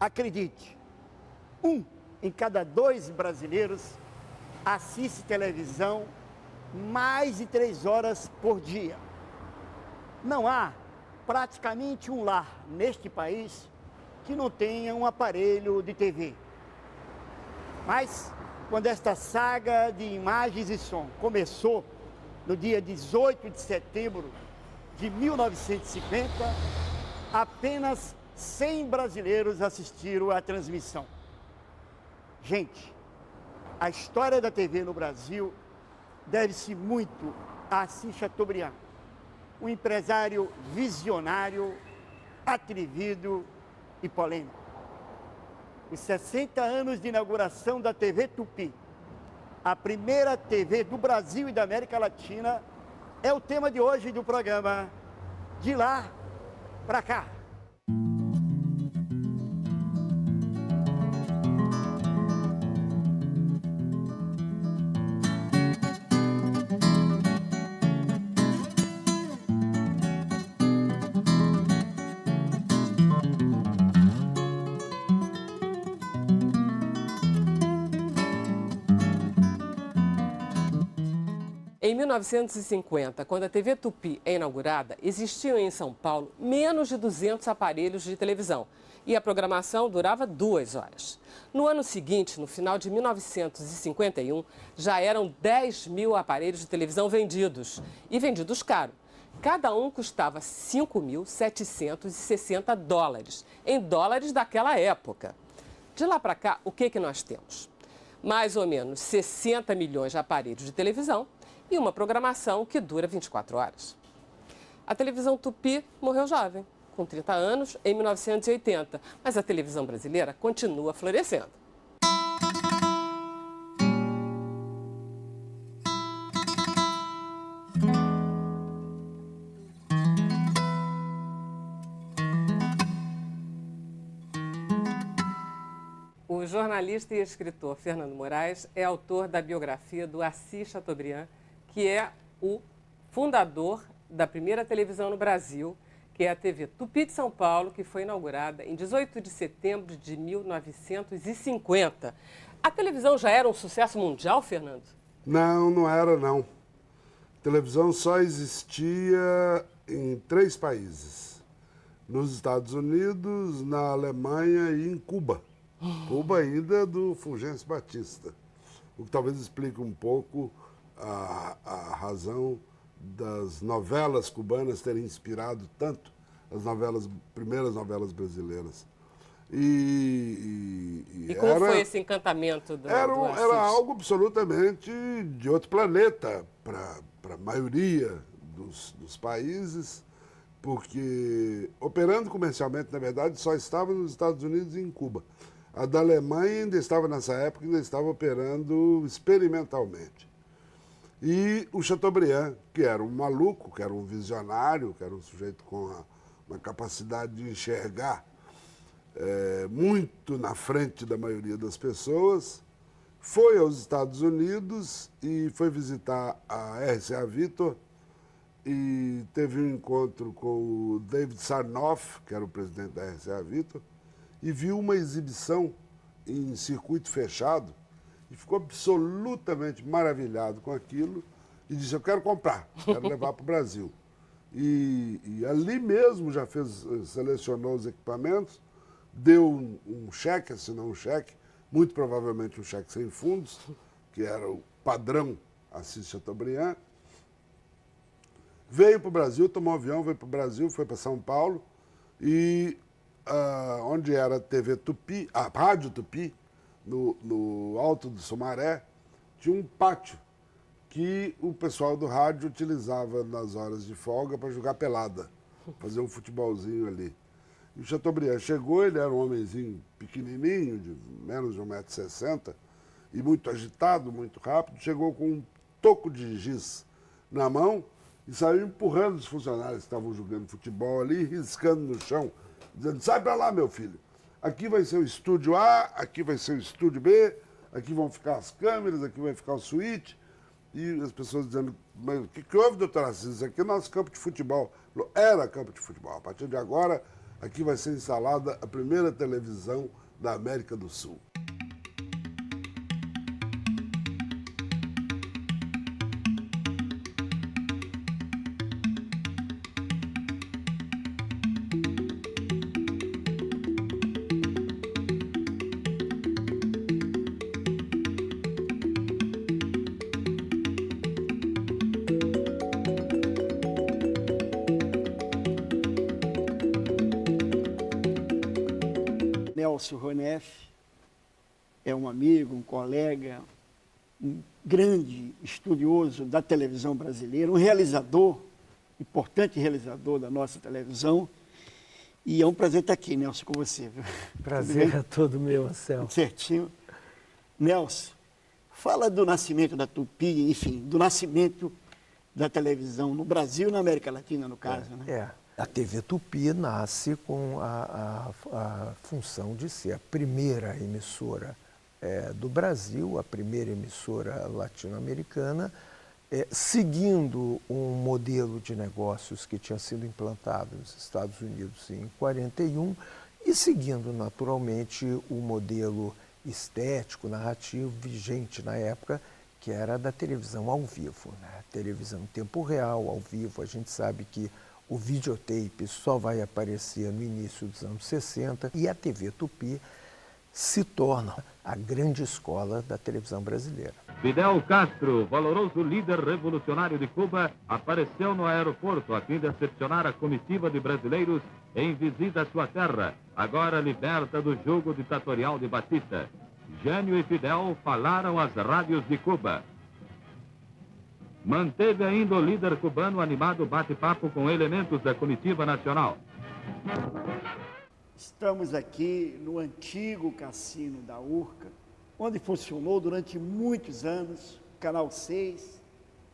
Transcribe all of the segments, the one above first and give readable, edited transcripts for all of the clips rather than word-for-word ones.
Acredite, 1 em cada 2 brasileiros assiste televisão mais de 3 horas por dia. Não há praticamente um lar neste país que não tenha um aparelho de TV. Mas, quando esta saga de imagens e som começou no dia 18 de setembro de 1950, apenas 100 brasileiros assistiram à transmissão. Gente, a história da TV no Brasil deve-se muito a Assis Chateaubriand, um empresário visionário, atrevido e polêmico. Os 60 anos de inauguração da TV Tupi, a primeira TV do Brasil e da América Latina, é o tema de hoje do programa De Lá Pra Cá. Em 1950, quando a TV Tupi é inaugurada, existiam em São Paulo menos de 200 aparelhos de televisão e a programação durava 2 horas. No ano seguinte, no final de 1951, já eram 10 mil aparelhos de televisão vendidos e vendidos caro. Cada um custava 5.760 dólares, em dólares daquela época. De lá para cá, o que nós temos? Mais ou menos 60 milhões de aparelhos de televisão e uma programação que dura 24 horas. A televisão Tupi morreu jovem, com 30 anos, em 1980, mas a televisão brasileira continua florescendo. O jornalista e escritor Fernando Moraes é autor da biografia do Assis Chateaubriand, que é o fundador da primeira televisão no Brasil, que é a TV Tupi de São Paulo, que foi inaugurada em 18 de setembro de 1950. A televisão já era um sucesso mundial, Fernando? Não, não era, não. A televisão só existia em 3 países. Nos Estados Unidos, na Alemanha e em Cuba. Cuba ainda do Fulgêncio Batista. O que talvez explique um pouco a razão das novelas cubanas terem inspirado tanto as primeiras novelas brasileiras. E como foi esse encantamento do Assis? Era algo absolutamente de outro planeta para a maioria dos países, porque operando comercialmente, na verdade, só estava nos Estados Unidos e em Cuba. A da Alemanha ainda estava, nessa época, ainda estava operando experimentalmente. E o Chateaubriand, que era um maluco, que era um visionário, que era um sujeito com uma capacidade de enxergar muito na frente da maioria das pessoas, foi aos Estados Unidos e foi visitar a RCA Victor e teve um encontro com o David Sarnoff, que era o presidente da RCA Victor, e viu uma exibição em circuito fechado e ficou absolutamente maravilhado com aquilo e disse, eu quero comprar, quero levar para o Brasil. E ali mesmo já selecionou os equipamentos, deu um cheque, assinou um cheque, muito provavelmente um cheque sem fundos, que era o padrão Assis Chateaubriand. Veio para o Brasil, tomou um avião, veio para o Brasil, foi para São Paulo e onde era a TV Tupi, a Rádio Tupi, no Alto do Sumaré, tinha um pátio que o pessoal do rádio utilizava nas horas de folga para jogar pelada, fazer um futebolzinho ali. E o Chateaubriand chegou, ele era um homenzinho pequenininho, de menos de 1,60 m, e muito agitado, muito rápido, chegou com um toco de giz na mão e saiu empurrando os funcionários que estavam jogando futebol ali, riscando no chão, dizendo, sai para lá, meu filho, aqui vai ser o estúdio A, aqui vai ser o estúdio B, aqui vão ficar as câmeras, aqui vai ficar o suíte. E as pessoas dizendo, mas o que houve, doutor Assis? Isso aqui é nosso campo de futebol. Era campo de futebol. A partir de agora aqui vai ser instalada a primeira televisão da América do Sul. Nelson Ronef é um amigo, um colega, um grande estudioso da televisão brasileira, um realizador, importante realizador da nossa televisão. E é um prazer estar aqui, Nelson, com você. Viu? Prazer é todo meu, Anselmo. Certinho. Nelson, fala do nascimento da Tupi, enfim, do nascimento da televisão no Brasil e na América Latina, no caso, né? A TV Tupi nasce com a função de ser a primeira emissora do Brasil, a primeira emissora latino-americana, seguindo um modelo de negócios que tinha sido implantado nos Estados Unidos em 41 e seguindo naturalmente o modelo estético, narrativo vigente na época, que era da televisão ao vivo, né? Televisão em tempo real, ao vivo. A gente sabe que o videotape só vai aparecer no início dos anos 60 e a TV Tupi se torna a grande escola da televisão brasileira. Fidel Castro, valoroso líder revolucionário de Cuba, apareceu no aeroporto a fim de recepcionar a comitiva de brasileiros em visita à sua terra, agora liberta do jugo ditatorial de Batista. Jânio e Fidel falaram às rádios de Cuba. Manteve ainda o líder cubano animado bate-papo com elementos da comitiva nacional. Estamos aqui no antigo cassino da Urca, onde funcionou durante muitos anos o Canal 6,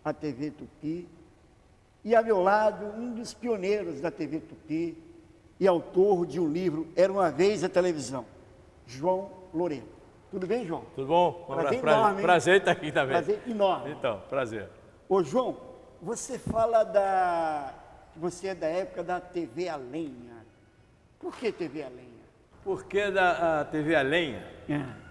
a TV Tupi, e ao meu lado um dos pioneiros da TV Tupi e autor de um livro, Era uma Vez a Televisão, João Loureiro. Tudo bem, João? Tudo bom? Prazer estar aqui também. Prazer enorme. Então, prazer. Ô, João, você fala que você é da época da TV a lenha. Por que TV a lenha? Porque a TV a lenha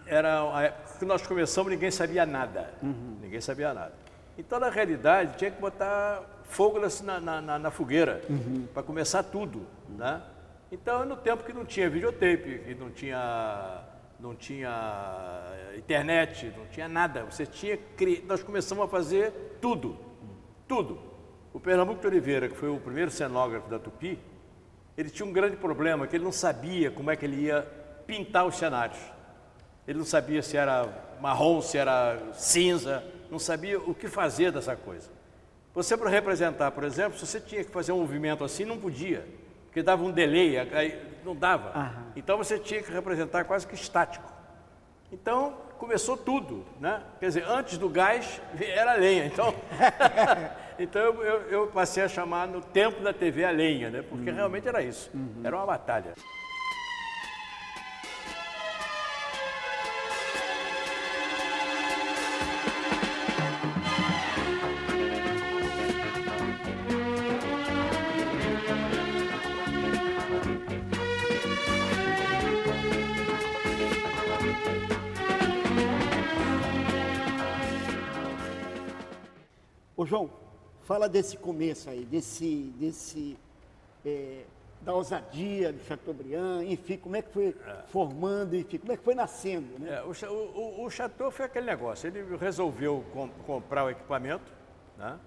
era a época que nós começamos, ninguém sabia nada. Ninguém sabia nada. Então, na realidade, tinha que botar fogo na fogueira para começar tudo, né? Então, no tempo que não tinha videotape, que não tinha internet, não tinha nada. Nós começamos a fazer tudo. O Pernambuco de Oliveira, que foi o primeiro cenógrafo da Tupi, ele tinha um grande problema, que ele não sabia como é que ele ia pintar os cenários. Ele não sabia se era marrom, se era cinza, não sabia o que fazer dessa coisa. Você, para representar, por exemplo, se você tinha que fazer um movimento assim, não podia, porque dava um delay, aí não dava. Então você tinha que representar quase que estático. Então começou tudo, né? Quer dizer, antes do gás era lenha. Então, então eu passei a chamar no tempo da TV a lenha, né? Porque realmente era isso. Era uma batalha. Ô, João, fala desse começo aí, da ousadia do Chateaubriand, enfim, como é que foi formando, enfim, como é que foi nascendo, né? O Chateau foi aquele negócio, ele resolveu comprar o equipamento, né?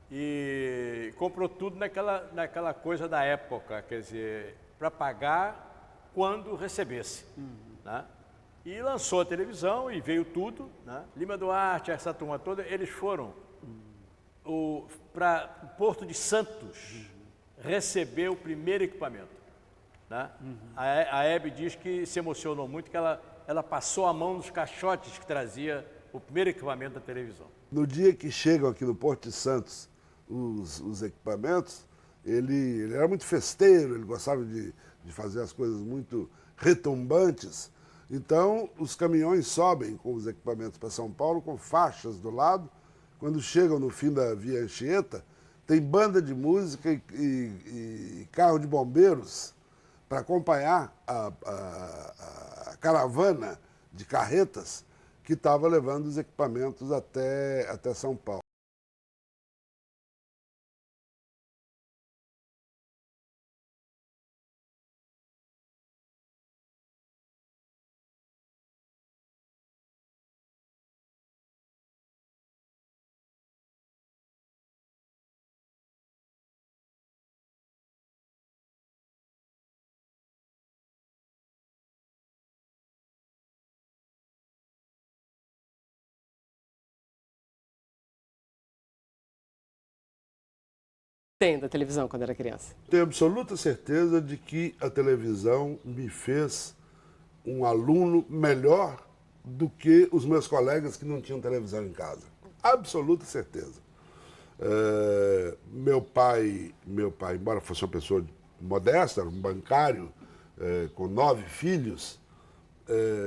E comprou tudo naquela coisa da época, quer dizer, para pagar quando recebesse, né? E lançou a televisão e veio tudo, né? Lima Duarte, essa turma toda, eles foram para o Porto de Santos receber o primeiro equipamento, né? A Hebe diz que se emocionou muito, que ela passou a mão nos caixotes que trazia o primeiro equipamento da televisão. No dia que chegam aqui no Porto de Santos os equipamentos, ele era muito festeiro, ele gostava de fazer as coisas muito retumbantes. Então, os caminhões sobem com os equipamentos para São Paulo, com faixas do lado. Quando chegam no fim da Via Anchieta, tem banda de música e carro de bombeiros para acompanhar a caravana de carretas que estava levando os equipamentos até São Paulo. Tem da televisão quando era criança? Tenho absoluta certeza de que a televisão me fez um aluno melhor do que os meus colegas que não tinham televisão em casa. Absoluta certeza. Meu pai, embora fosse uma pessoa modesta, era um bancário com 9 filhos,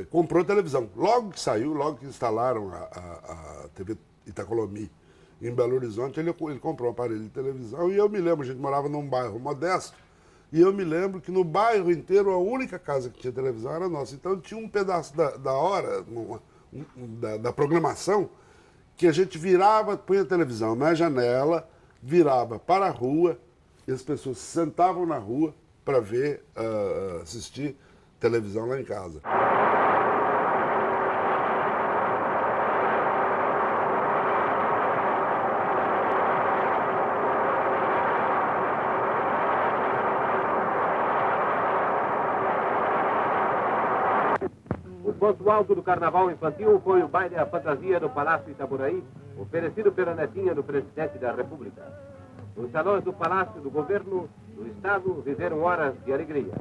comprou televisão. Logo que saiu, logo que instalaram a TV Itacolomi em Belo Horizonte, ele comprou um aparelho de televisão e eu me lembro, a gente morava num bairro modesto, e eu me lembro que no bairro inteiro a única casa que tinha televisão era nossa. Então tinha um pedaço da hora, da programação, que a gente virava, punha a televisão na janela, virava para a rua, e as pessoas se sentavam na rua para ver, assistir televisão lá em casa. O ponto alto do carnaval infantil foi o baile à fantasia do Palácio Itaboraí, oferecido pela netinha do presidente da República. Nos salões do Palácio do Governo do Estado viveram horas de alegria.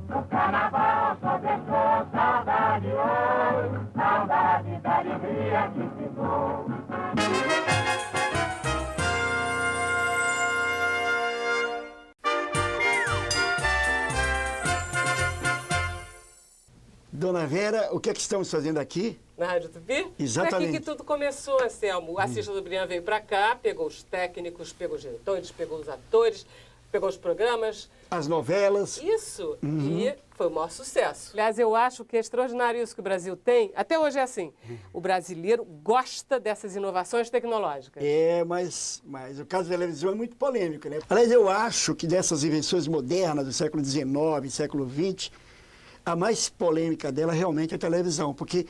O carnaval só deixou saudade hoje, saudade da alegria que ficou. Dona Vera, o que é que estamos fazendo aqui? Na Rádio Tupi? Exatamente. Foi aqui que tudo começou, Anselmo. O Assis Chateaubriand veio para cá, pegou os técnicos, pegou os diretores, pegou os atores, pegou os programas. As novelas. Isso. E foi o maior sucesso. Aliás, eu acho que é extraordinário isso que o Brasil tem. Até hoje é assim. O brasileiro gosta dessas inovações tecnológicas. Mas o caso da televisão é muito polêmico, né? Aliás, eu acho que dessas invenções modernas do século XIX, século XX, a mais polêmica dela realmente é a televisão, porque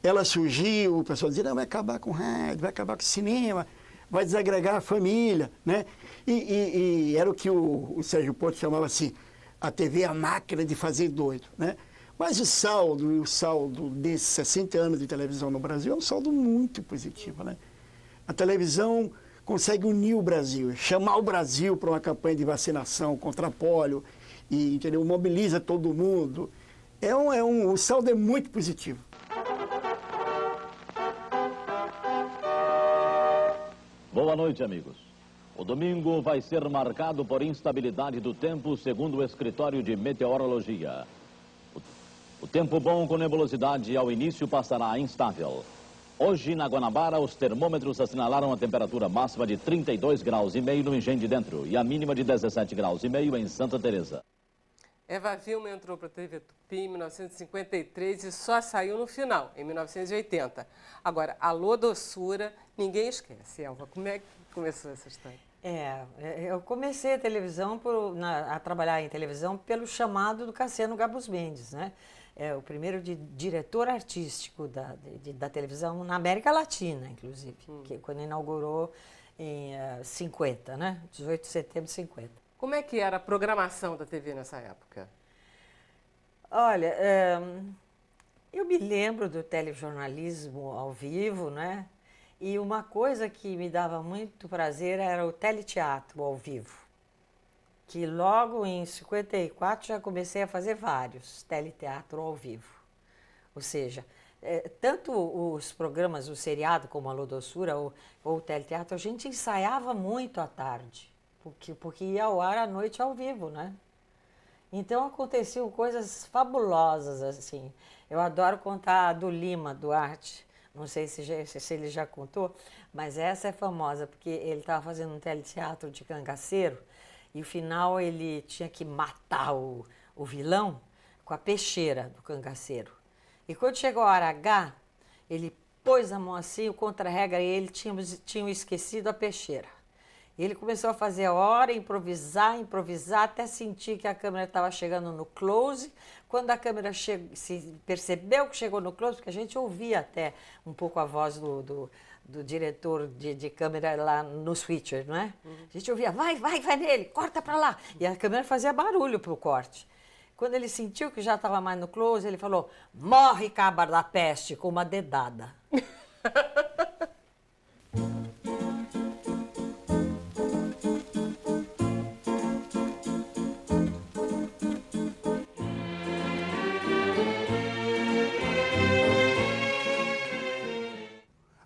ela surgiu, o pessoal dizia, não, vai acabar com o rádio, vai acabar com o cinema, vai desagregar a família, né? E era o que o Sérgio Porto chamava assim, a TV é a máquina de fazer doido, né? Mas o saldo desses 60 anos de televisão no Brasil é um saldo muito positivo, né? A televisão consegue unir o Brasil, chamar o Brasil para uma campanha de vacinação contra pólio, e, entendeu? Mobiliza todo mundo. O saldo é muito positivo. Boa noite, amigos. O domingo vai ser marcado por instabilidade do tempo, segundo o escritório de meteorologia. O tempo bom com nebulosidade ao início passará instável. Hoje, na Guanabara, os termômetros assinalaram a temperatura máxima de 32,5 graus no Engenho de Dentro e a mínima de 17,5 graus em Santa Teresa. Eva Vilma entrou para a TV Tupi em 1953 e só saiu no final, em 1980. Agora, Alô Doçura, ninguém esquece. Elva, como é que começou essa história? Eu comecei a trabalhar em televisão pelo chamado do Cassiano Gabus Mendes, né? O primeiro diretor artístico da televisão na América Latina, inclusive, quando inaugurou em 50, né? 18 de setembro de 50. Como é que era a programação da TV nessa época? Olha, eu me lembro do telejornalismo ao vivo, né? E uma coisa que me dava muito prazer era o teleteatro ao vivo, que logo em 54 já comecei a fazer vários teleteatro ao vivo. Ou seja, tanto os programas, o seriado como a Alô Doçura ou o teleteatro, a gente ensaiava muito à tarde. Porque ia ao ar à noite ao vivo, né? Então aconteciam coisas fabulosas, assim. Eu adoro contar a do Lima Duarte, não sei se ele já contou, mas essa é famosa, porque ele estava fazendo um teleteatro de cangaceiro E no final ele tinha que matar o vilão com a peixeira do cangaceiro. E quando chegou a hora H, ele pôs a mão assim, o contra-regra, e ele tinha esquecido a peixeira. Ele começou a fazer a hora, improvisar, até sentir que a câmera estava chegando no close. Quando a câmera se percebeu que chegou no close, porque a gente ouvia até um pouco a voz do diretor de câmera lá no switcher, não é? A gente ouvia, vai nele, corta para lá. E a câmera fazia barulho para o corte. Quando ele sentiu que já estava mais no close, ele falou, morre, cabra da peste, com uma dedada.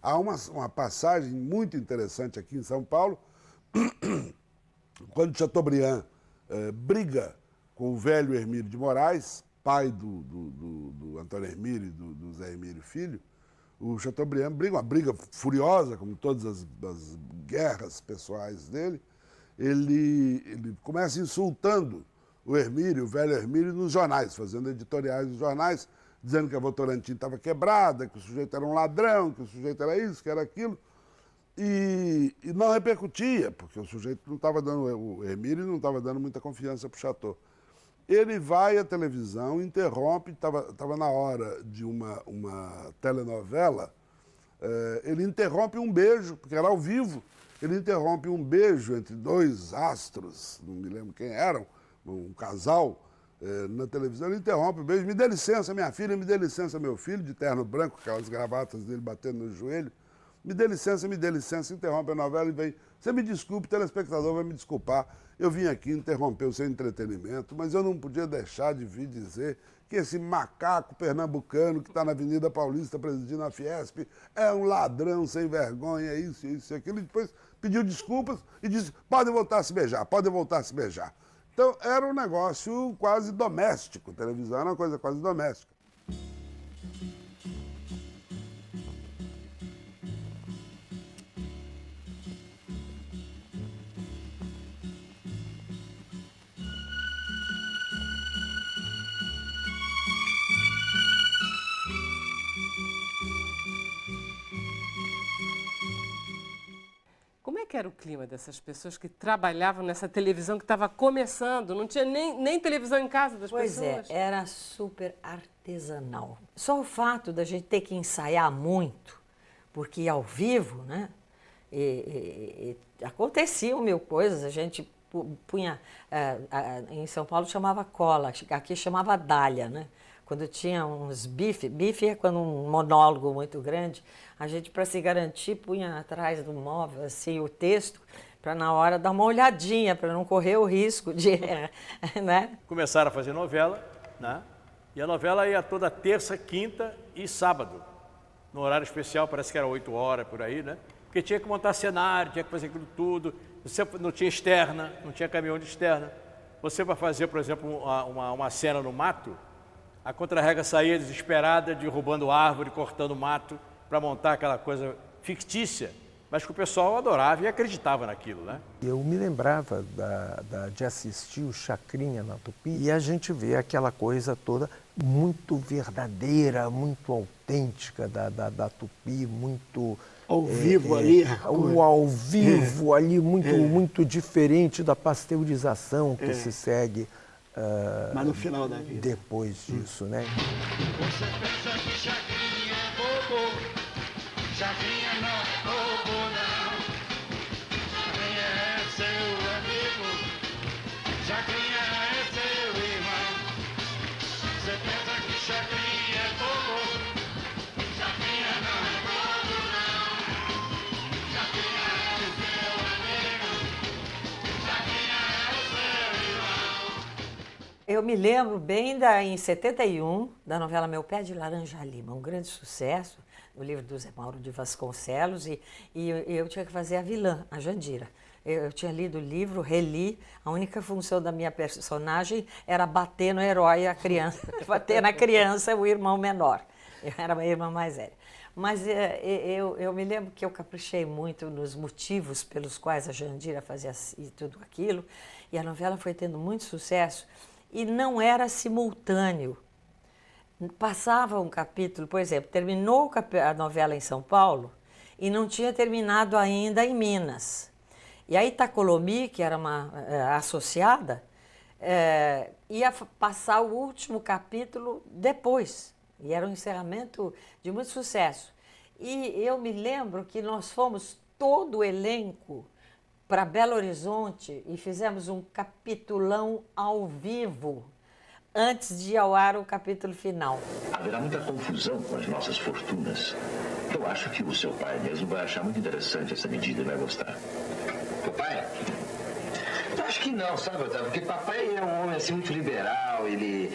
Há uma passagem muito interessante aqui em São Paulo, quando Chateaubriand briga com o velho Hermílio de Moraes, pai do Antônio Hermílio e do Zé Hermílio Filho. O Chateaubriand briga, uma briga furiosa, como todas as guerras pessoais dele. Ele começa insultando o Hermílio, o velho Hermílio, nos jornais, fazendo editoriais nos jornais, dizendo que a Votorantim estava quebrada, que o sujeito era um ladrão, que o sujeito era isso, que era aquilo. E não repercutia, porque o sujeito não estava dando, o Hermílio não estava dando muita confiança para o Chateau. Ele vai à televisão, interrompe, estava na hora de uma telenovela, ele interrompe um beijo, porque era ao vivo, ele interrompe um beijo entre dois astros, não me lembro quem eram, um casal, na televisão, ele interrompe o beijo, me dê licença, minha filha, me dê licença, meu filho, de terno branco, aquelas gravatas dele batendo no joelho, me dê licença, interrompe a novela e vem, você me desculpe, o telespectador vai me desculpar, eu vim aqui interromper o seu entretenimento, mas eu não podia deixar de vir dizer que esse macaco pernambucano que está na Avenida Paulista presidindo a Fiesp é um ladrão sem vergonha, isso e aquilo, e depois pediu desculpas e disse, podem voltar a se beijar, podem voltar a se beijar. Então, era um negócio quase doméstico. A televisão era uma coisa quase doméstica. Como é que era o clima dessas pessoas que trabalhavam nessa televisão que estava começando? Não tinha nem televisão em casa das pessoas? Pois é, era super artesanal. Só o fato da gente ter que ensaiar muito, porque ao vivo, né, aconteciam mil coisas, a gente punha, em São Paulo chamava cola, aqui chamava dália, né? Quando tinha uns bife é quando um monólogo muito grande, a gente, para se garantir, punha atrás do móvel assim, o texto, para na hora dar uma olhadinha, para não correr o risco de... né? Começaram a fazer novela, né? E a novela ia toda terça, quinta e sábado, no horário especial, parece que era 8 horas por aí, né? Porque tinha que montar cenário, tinha que fazer aquilo tudo, você não tinha externa, não tinha caminhão de externa. Você vai fazer, por exemplo, uma cena no mato, a contra-rega saía desesperada, derrubando árvore, cortando mato, para montar aquela coisa fictícia, mas que o pessoal adorava e acreditava naquilo, né? Eu me lembrava de assistir o Chacrinha na Tupi e a gente vê aquela coisa toda muito verdadeira, muito autêntica da Tupi, muito... Ao vivo ali. O ao vivo ali, muito diferente da pasteurização que se segue... mas no final da vida. Depois disso, né? Você pensa que Chacrinha é bobo? Chacrinha não é bobo, não. Chacrinha é seu amigo. Chacrinha é seu irmão. Você pensa que Chacrinha é bobo? Chacrinha não é bobo, não. Chacrinha é seu amigo. Chacrinha é seu irmão. Eu me lembro bem, em 71, da novela Meu Pé de Laranja Lima, um grande sucesso, no livro do Zé Mauro de Vasconcelos, e eu tinha que fazer a vilã, a Jandira. Eu tinha lido o livro, reli, a única função da minha personagem era bater no herói, a criança, bater na criança, o irmão menor. Eu era uma irmã mais velha. Mas eu me lembro que eu caprichei muito nos motivos pelos quais a Jandira fazia e tudo aquilo, e a novela foi tendo muito sucesso, e não era simultâneo. Passava um capítulo, por exemplo, terminou a novela em São Paulo e não tinha terminado ainda em Minas. E a Itacolomi, que era uma associada, ia passar o último capítulo depois. E era um encerramento de muito sucesso. E eu me lembro que nós fomos todo o elenco para Belo Horizonte e fizemos um capitulão ao vivo, antes de ir ao ar o capítulo final. Haverá muita confusão com as nossas fortunas. Eu acho que o seu pai mesmo vai achar muito interessante essa medida e vai gostar. O pai? Eu acho que não, sabe, Otávio? Porque papai é um homem assim muito liberal, ele...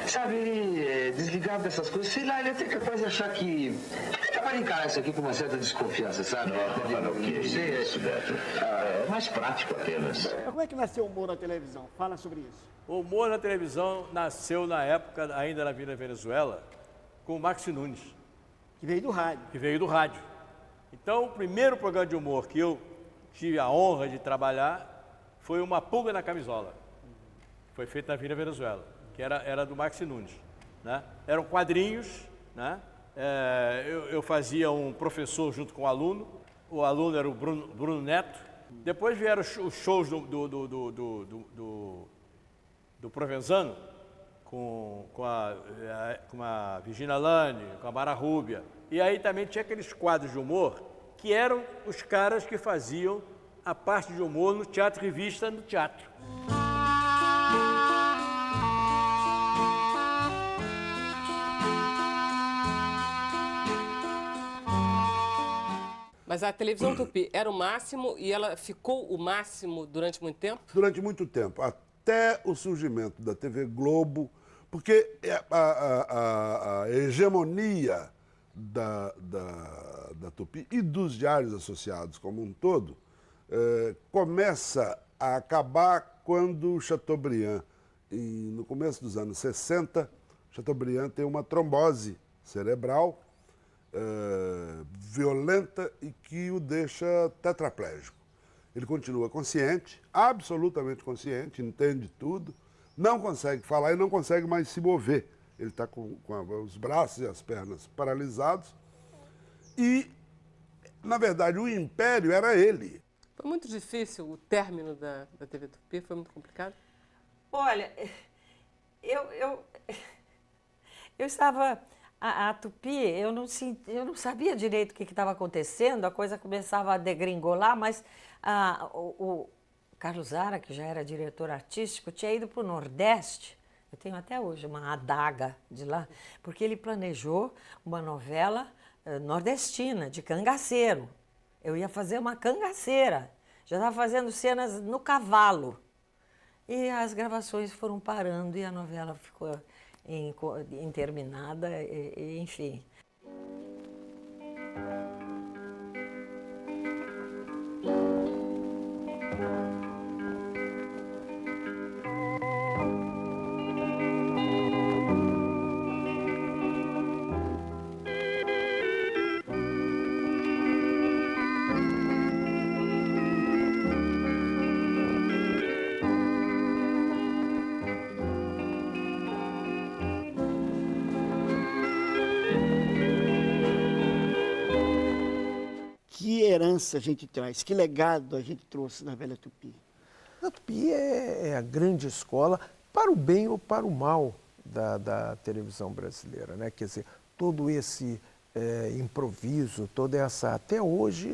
Sabe, ele é desligado dessas coisas. Sei lá, ele é até capaz de achar que... Ele é capaz de encarar isso aqui com uma certa desconfiança, sabe? Não, que sei, isso, Beto. É mais prático apenas. Mas como é que nasceu o humor na televisão? Fala sobre isso. O humor na televisão nasceu na época, ainda na Avenida Venezuela, com o Maxi Nunes. Que veio do rádio. Que veio do rádio. Então, o primeiro programa de humor que eu tive a honra de trabalhar foi Uma Pulga na Camisola. Foi feito na Avenida Venezuela, que era do Maxi Nunes. Né? Eram quadrinhos, né? Eu fazia um professor junto com o aluno era o Bruno Neto. Depois vieram os shows do Provenzano, com a Virginia Lane, com a Mara Rúbia. E aí também tinha aqueles quadros de humor, que eram os caras que faziam a parte de humor no Teatro Revista, no teatro. Mas a televisão Tupi era o máximo e ela ficou o máximo durante muito tempo? Durante muito tempo, até o surgimento da TV Globo, porque a hegemonia da Tupi e dos diários associados como um todo começa a acabar quando Chateaubriand, no começo dos anos 60, Chateaubriand tem uma trombose cerebral violenta e que o deixa tetraplégico. Ele continua consciente, absolutamente consciente, entende tudo, não consegue falar e não consegue mais se mover. Ele está com os braços e as pernas paralisados e, na verdade, o império era ele. Foi muito difícil o término da TV Tupi? Foi muito complicado? Olha, eu estava... A Tupi, eu não sabia direito o que estava acontecendo, a coisa começava a degringolar, mas o Carlos Zara, que já era diretor artístico, tinha ido para o Nordeste, eu tenho até hoje uma adaga de lá, porque ele planejou uma novela nordestina, de cangaceiro. Eu ia fazer uma cangaceira, já estava fazendo cenas no cavalo. E as gravações foram parando e a novela ficou interminada, enfim. Que herança a gente traz, que legado a gente trouxe na velha Tupi? A Tupi é a grande escola para o bem ou para o mal da televisão brasileira, né? Quer dizer, todo esse improviso, toda essa... Até hoje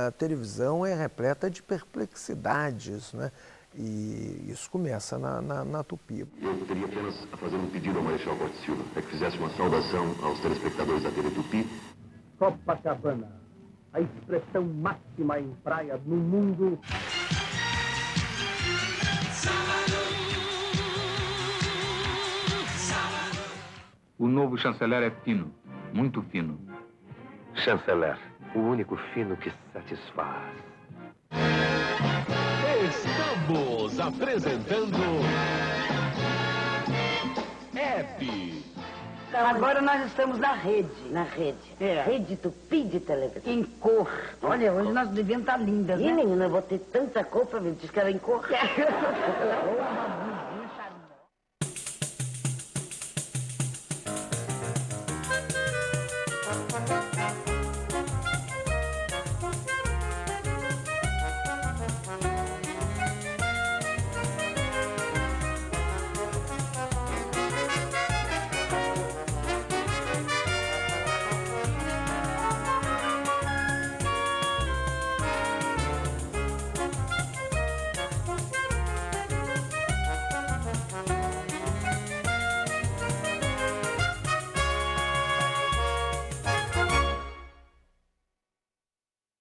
a televisão é repleta de perplexidades, né? E isso começa na Tupi. Eu poderia apenas fazer um pedido ao Marechal Costa Silva, que fizesse uma saudação aos telespectadores da TV Tupi. Copacabana, a expressão máxima em praia no mundo. O novo chanceler é fino, muito fino. Chanceler, o único fino que satisfaz. Estamos apresentando Hebe, Agora nós estamos na rede. Na rede. É. Rede Tupi de televisão. Em cor. Olha, hoje nós devemos estar lindas, né? Ih, menina, eu vou ter tanta cor pra ver. Diz que ela em cor.